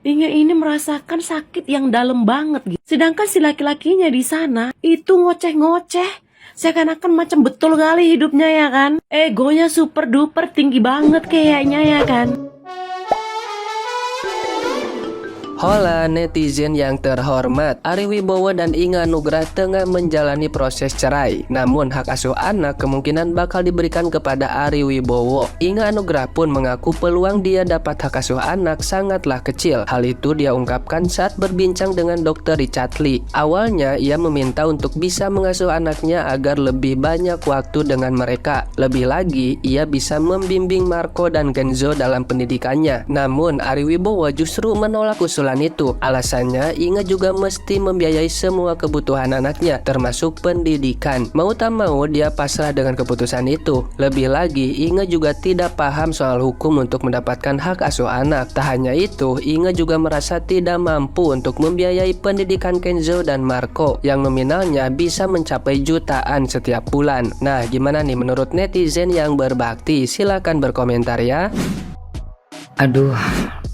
Inge ini merasakan sakit yang dalam banget gitu. Sedangkan si laki-lakinya di sana itu ngoceh-ngoceh. Seakan-akan macam betul kali hidupnya ya kan. Egonya super duper tinggi banget kayaknya ya kan. Hola netizen yang terhormat, Ari Wibowo dan Inga Nugrah tengah menjalani proses cerai. Namun hak asuh anak kemungkinan bakal diberikan kepada Ari Wibowo. Inga Nugrah pun mengaku peluang dia dapat hak asuh anak sangatlah kecil. Hal itu dia ungkapkan saat berbincang dengan Dr. Richard Lee. Awalnya ia meminta untuk bisa mengasuh anaknya agar lebih banyak waktu dengan mereka. Lebih lagi, ia bisa membimbing Marco dan Kenzo dalam pendidikannya. Namun Ari Wibowo justru menolak usulan itu. Alasannya, Inga juga mesti membiayai semua kebutuhan anaknya, termasuk pendidikan. Mau tak mau, dia pasrah dengan keputusan itu. Lebih lagi, Inga juga tidak paham soal hukum untuk mendapatkan hak asuh anak. Tak hanya itu, Inga juga merasa tidak mampu untuk membiayai pendidikan Kenzo dan Marco, yang nominalnya bisa mencapai jutaan setiap bulan. Nah, gimana nih menurut netizen yang berbakti? Silahkan berkomentar ya. Aduh,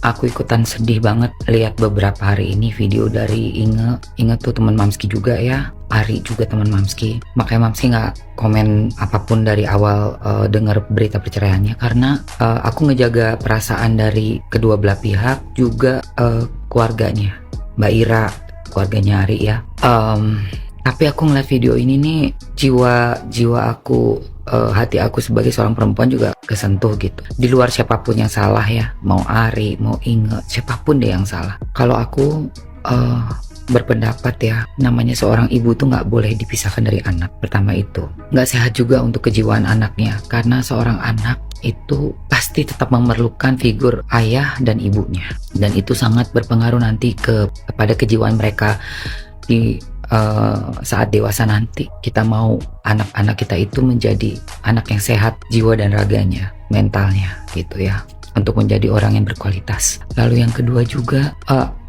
aku ikutan sedih banget lihat beberapa hari ini video dari Inge. Inge tuh teman Mamski juga ya. Ari juga teman Mamski. Makanya Mamski nggak komen apapun dari awal dengar berita perceraiannya, karena aku ngejaga perasaan dari kedua belah pihak, juga keluarganya, Mbak Ira, keluarganya Ari ya. Tapi aku ngeliat video ini nih, jiwa aku, hati aku sebagai seorang perempuan juga kesentuh gitu. Di luar siapapun yang salah ya, mau Ari, mau Inge, siapapun deh yang salah. Kalau aku berpendapat ya, namanya seorang ibu tuh nggak boleh dipisahkan dari anak. Pertama itu, nggak sehat juga untuk kejiwaan anaknya, karena seorang anak itu pasti tetap memerlukan figur ayah dan ibunya, dan itu sangat berpengaruh nanti kepada kejiwaan mereka di saat dewasa nanti. Kita mau anak-anak kita itu menjadi anak yang sehat jiwa dan raganya, mentalnya gitu ya, untuk menjadi orang yang berkualitas. Lalu yang kedua juga,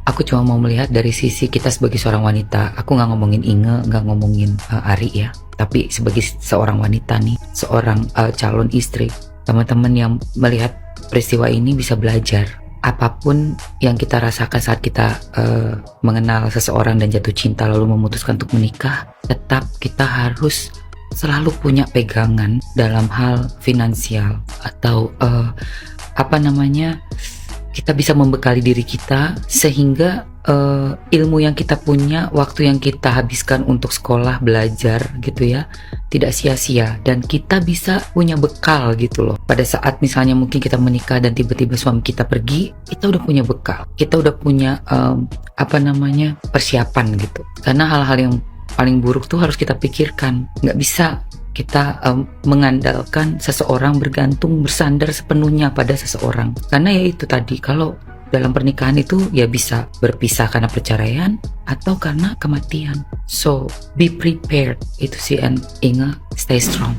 aku cuma mau melihat dari sisi kita sebagai seorang wanita. Aku nggak ngomongin Inge, nggak ngomongin Ari ya, tapi sebagai seorang wanita nih, seorang calon istri, teman-teman yang melihat peristiwa ini bisa belajar. Apapun yang kita rasakan saat kita mengenal seseorang dan jatuh cinta lalu memutuskan untuk menikah, tetap kita harus selalu punya pegangan dalam hal finansial, atau kita bisa membekali diri kita sehingga ilmu yang kita punya, waktu yang kita habiskan untuk sekolah, belajar gitu ya, tidak sia-sia, dan kita bisa punya bekal gitu loh. Pada saat misalnya mungkin kita menikah dan tiba-tiba suami kita pergi, kita udah punya bekal, kita udah punya persiapan gitu. Karena hal-hal yang paling buruk tuh harus kita pikirkan. Nggak bisa kita mengandalkan seseorang, bergantung, bersandar sepenuhnya pada seseorang. Karena ya itu tadi, kalau dalam pernikahan itu ya bisa berpisah karena perceraian atau karena kematian. So be prepared. Itu sih, and Inge, stay strong.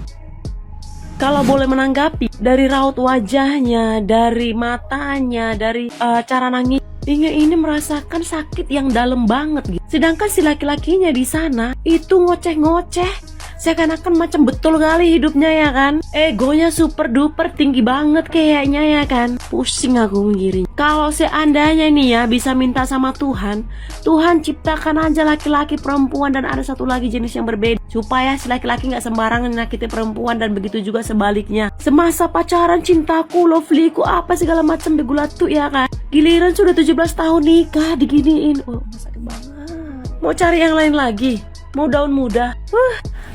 Kalau boleh menanggapi dari raut wajahnya, dari matanya, dari cara nangis, Inge ini merasakan sakit yang dalam banget gitu. Sedangkan si laki-lakinya di sana itu ngoceh-ngoceh. Seakan-akan macam betul kali hidupnya ya kan. Egonya super duper tinggi banget kayaknya ya kan. Pusing aku mengiring. Kalau seandainya nih ya bisa minta sama Tuhan, Tuhan ciptakan aja laki-laki, perempuan, dan ada satu lagi jenis yang berbeda, supaya si laki-laki gak sembarangan nyakitin perempuan, dan begitu juga sebaliknya. Semasa pacaran, cintaku, lovelyku, apa segala macam begulatu ya kan. Giliran sudah 17 tahun nikah diginiin. Oh, sakit banget. Mau cari yang lain lagi? Mau daun muda?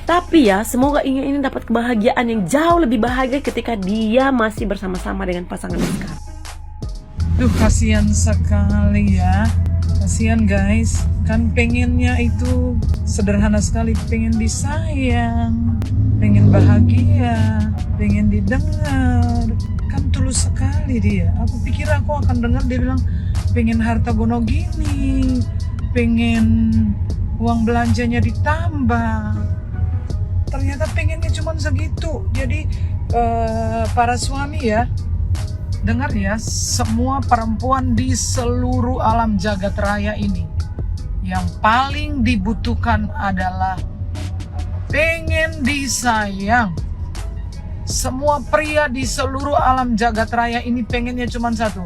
Tapi ya, semoga Inge ini dapat kebahagiaan yang jauh lebih bahagia ketika dia masih bersama-sama dengan pasangan sekarang. Duh, kasihan sekali ya. Kasihan guys. Kan pengennya itu sederhana sekali. Pengen disayang, pengen bahagia, pengen didengar. Kan tulus sekali dia. Aku pikir aku akan dengar dia bilang pengen harta gono gini, pengen uang belanjanya ditambah. Ternyata pengennya cuma segitu. Jadi para suami ya, dengar ya, semua perempuan di seluruh alam jagat raya ini, yang paling dibutuhkan adalah pengen disayang. Semua pria di seluruh alam jagat raya ini pengennya cuma satu,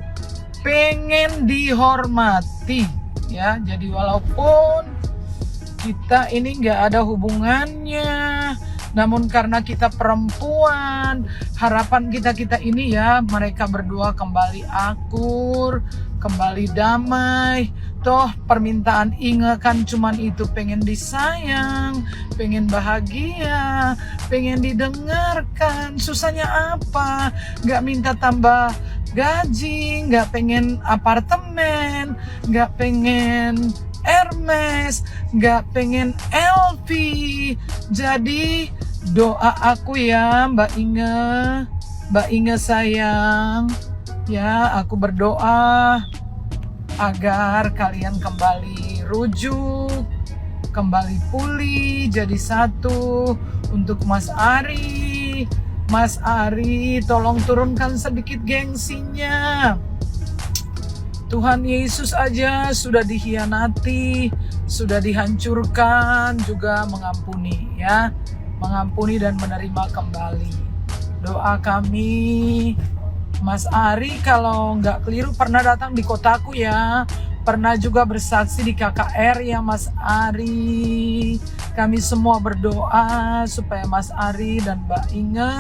pengen dihormati ya. Jadi walaupun kita ini nggak ada hubungannya, namun karena kita perempuan, harapan kita ini ya, mereka berdua kembali akur, kembali damai. Toh permintaan Inge kan cuman itu, pengen disayang, pengen bahagia, pengen didengarkan. Susahnya apa? Nggak minta tambah gaji, nggak pengen apartemen, nggak pengen Hermes, nggak pengen LV. Jadi doa aku ya Mbak Inge sayang, ya aku berdoa agar kalian kembali rujuk, kembali pulih jadi satu. Untuk Mas Ari, tolong turunkan sedikit gengsinya. Tuhan Yesus aja sudah dikhianati, sudah dihancurkan, juga mengampuni ya. Mengampuni dan menerima kembali. Doa kami, Mas Ari kalau nggak keliru pernah datang di kotaku ya. Pernah juga bersaksi di KKR ya Mas Ari. Kami semua berdoa supaya Mas Ari dan Mbak Inge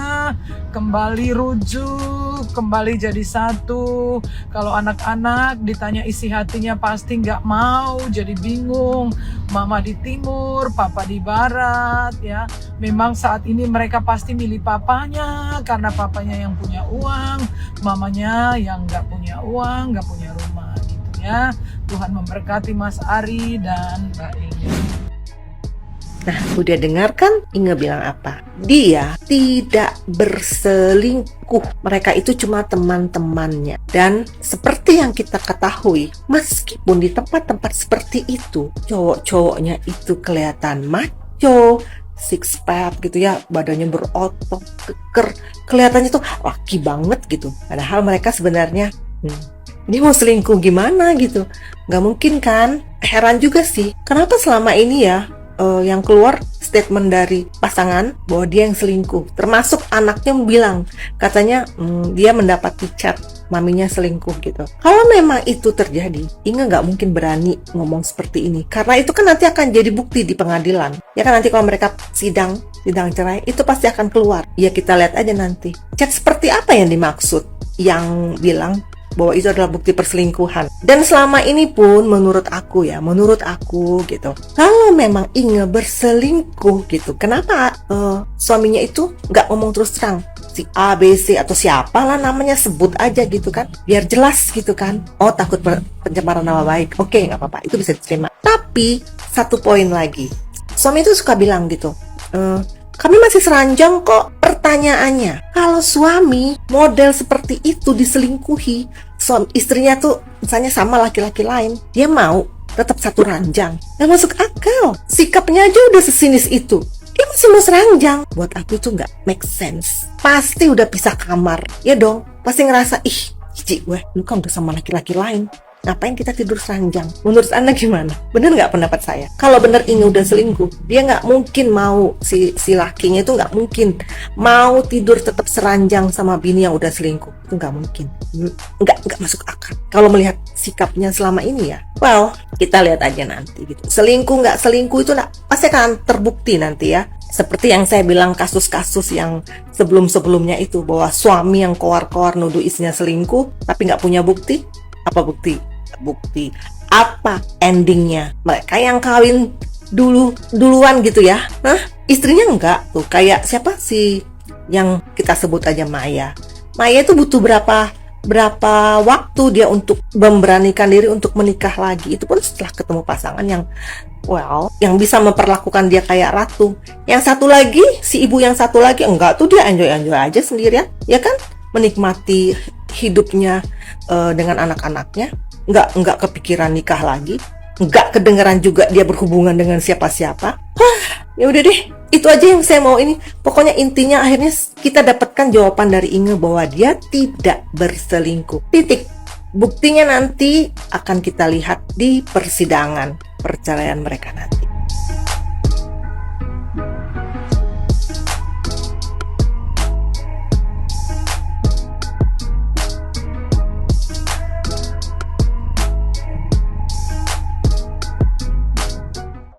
kembali rujuk, kembali jadi satu. Kalau anak-anak ditanya isi hatinya pasti nggak mau, jadi bingung. Mama di timur, papa di barat ya. Memang saat ini mereka pasti milih papanya karena papanya yang punya uang, mamanya yang nggak punya uang, nggak punya rumah gitu ya. Tuhan memberkati Mas Ari dan Mbak Inge. Nah, udah dengar kan Inge bilang apa? Dia tidak berselingkuh. Mereka itu cuma teman-temannya. Dan seperti yang kita ketahui, meskipun di tempat-tempat seperti itu, cowok-cowoknya itu kelihatan macho, six pack gitu ya, badannya berotot, keker, kelihatannya tuh laki banget gitu. Padahal mereka sebenarnya ini mau selingkuh gimana gitu. Gak mungkin kan? Heran juga sih, kenapa selama ini ya yang keluar statement dari pasangan bahwa dia yang selingkuh. Termasuk anaknya bilang, katanya dia mendapati chat maminya selingkuh gitu. Kalau memang itu terjadi, Inge nggak mungkin berani ngomong seperti ini. Karena itu kan nanti akan jadi bukti di pengadilan. Ya kan nanti kalau mereka sidang cerai, itu pasti akan keluar. Ya kita lihat aja nanti. Chat seperti apa yang dimaksud? Yang bilang bahwa itu adalah bukti perselingkuhan. Dan selama ini pun menurut aku gitu, kalau memang Inge berselingkuh gitu, kenapa suaminya itu nggak ngomong terus terang, si A, B, C atau siapalah namanya, sebut aja gitu kan, biar jelas gitu kan. Oh, takut pencemaran nama baik, oke, nggak apa-apa, itu bisa diterima. Tapi satu poin lagi, suami itu suka bilang gitu, kami masih seranjang kok. Pertanyaannya, kalau suami model seperti itu diselingkuhi, istrinya tuh misalnya sama laki-laki lain, dia mau tetap satu ranjang? Gak masuk akal. Sikapnya aja udah sesinis itu, dia masih mau seranjang. Buat aku itu gak make sense. Pasti udah pisah kamar, ya dong. Pasti ngerasa, ih, jijik gue, lu kan udah sama laki-laki lain, ngapain kita tidur seranjang? Menurut Anda gimana? Bener nggak pendapat saya? Kalau bener Inge udah selingkuh, dia nggak mungkin mau, si lakinya itu nggak mungkin mau tidur tetap seranjang sama bini yang udah selingkuh. Itu nggak mungkin. Nggak masuk akal. Kalau melihat sikapnya selama ini ya, well, kita lihat aja nanti gitu. Selingkuh nggak selingkuh itu pasti akan terbukti nanti ya. Seperti yang saya bilang, kasus-kasus yang sebelum-sebelumnya itu, bahwa suami yang koar-koar nuduh istrinya selingkuh tapi nggak punya bukti. Apa bukti apa endingnya? Mereka yang kawin duluan gitu ya. Nah, istrinya enggak tuh. Kayak siapa sih yang kita sebut aja Maya itu butuh berapa waktu dia untuk memberanikan diri untuk menikah lagi. Itu pun setelah ketemu pasangan yang yang bisa memperlakukan dia kayak ratu. Yang satu lagi, si ibu yang satu lagi enggak tuh, dia enjoy aja sendirian, ya kan, menikmati hidupnya dengan anak-anaknya, nggak kepikiran nikah lagi, nggak kedengeran juga dia berhubungan dengan siapa-siapa. Ya udah deh, itu aja yang saya mau ini. Pokoknya intinya akhirnya kita dapatkan jawaban dari Inge bahwa dia tidak berselingkuh. Titik. Buktinya nanti akan kita lihat di persidangan perceraian mereka nanti.